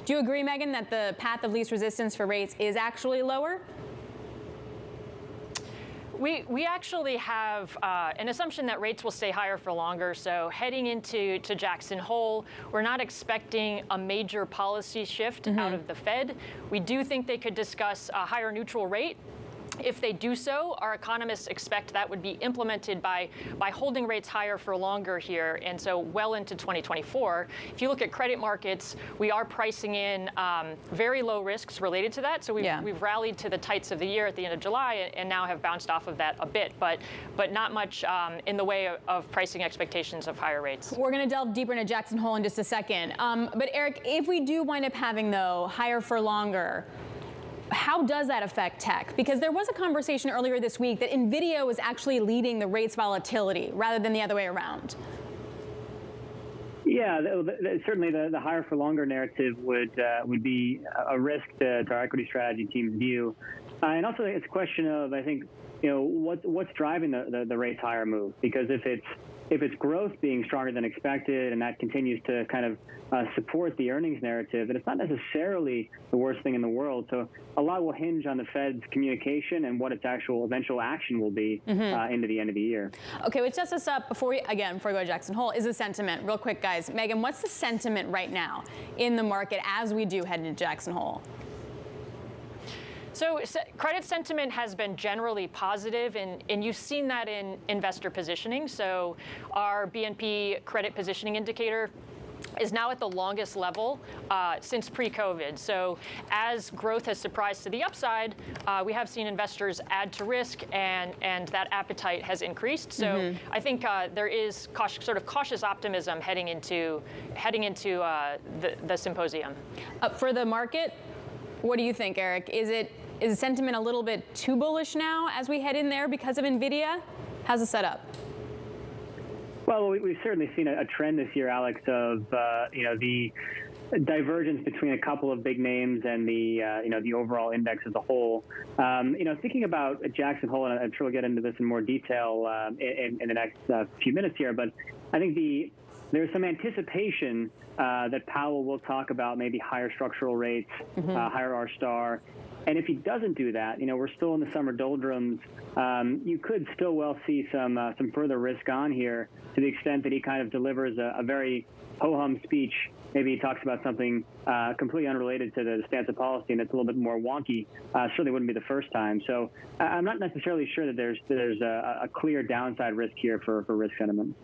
Do you agree, Meghan, that the path of least resistance for rates is actually lower? We actually have an assumption that rates will stay higher for longer. So heading into Jackson Hole, we're not expecting a major policy shift out of the Fed. We do think they could discuss a higher neutral rate. If they do so, our economists expect that would be implemented by holding rates higher for longer here, and so well into 2024. If you look at credit markets, we are pricing in very low risks related to that. So we've rallied to the tights of the year at the end of July and now have bounced off of that a bit, but not much in the way of pricing expectations of higher rates. We're going to delve deeper into Jackson Hole in just a second. But Eric, if we do wind up having, though, higher for longer, how does that affect tech? Because there was a conversation earlier this week that NVIDIA was actually leading the rates volatility rather than the other way around. Yeah, certainly the higher for longer narrative would be a risk to our equity strategy team's view. And also it's a question of, I think, what's driving the rates higher move? Because if it's growth being stronger than expected and that continues to kind of support the earnings narrative, then it's not necessarily the worst thing in the world. So a lot will hinge on the Fed's communication and what its actual eventual action will be into the end of the year. Okay, what sets us up before we go to Jackson Hole is the sentiment. Real quick, guys. Meghan, what's the sentiment right now in the market as we do head into Jackson Hole? So credit sentiment has been generally positive, and you've seen that in investor positioning. So our BNP credit positioning indicator is now at the longest level since pre-COVID. So as growth has surprised to the upside, we have seen investors add to risk, and that appetite has increased. So I think there is sort of cautious optimism heading into the symposium. For the market, what do you think, Eric? Is the sentiment a little bit too bullish now as we head in there because of NVIDIA? How's the setup? Well, we've certainly seen a trend this year, Alex, of the divergence between a couple of big names and the overall index as a whole. Thinking about Jackson Hole, and I'm sure we'll get into this in more detail in the next few minutes here, but I think there's some anticipation that Powell will talk about maybe higher structural rates, higher R-star. And if he doesn't do that, we're still in the summer doldrums. You could still well see some further risk on here to the extent that he kind of delivers a very ho-hum speech. Maybe he talks about something completely unrelated to the stance of policy, and it's a little bit more wonky. Certainly wouldn't be the first time. So I'm not necessarily sure that there's a clear downside risk here for risk sentiment.